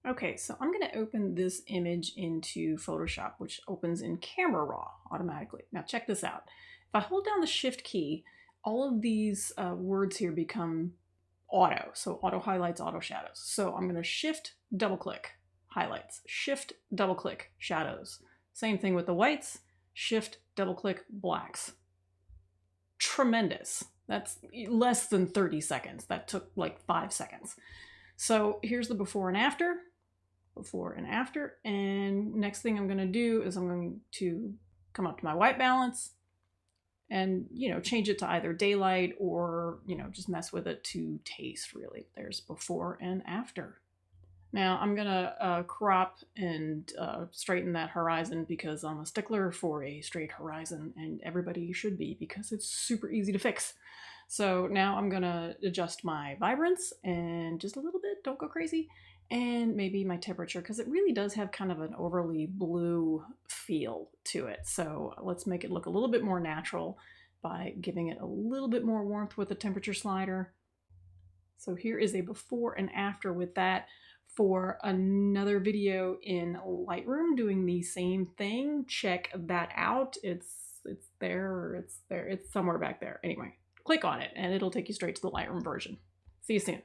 Okay, so I'm going to open this image into Photoshop, which opens in Camera RAW automatically. Now check this out. If I hold down the Shift key, all of these words here become auto. So auto highlights, auto shadows. So I'm going to Shift, double click, highlights, Shift, double click, shadows. Same thing with the whites, Shift, double click, blacks. Tremendous. That's less than 30 seconds. That took like 5 seconds. So here's the before and after. Before and after. And next thing I'm going to do is I'm going to come up to my white balance and, change it to either daylight or, just mess with it to taste, really. There's before and after. Now I'm going to crop and straighten that horizon because I'm a stickler for a straight horizon, and everybody should be because it's super easy to fix. So now I'm going to adjust my vibrance and just a little bit, don't go crazy, and maybe my temperature because it really does have kind of an overly blue feel to it. So let's make it look a little bit more natural by giving it a little bit more warmth with the temperature slider. So here is a before and after with that. For another video in Lightroom doing the same thing, check that out. It's somewhere back there. Anyway, click on it and it'll take you straight to the Lightroom version. See you soon.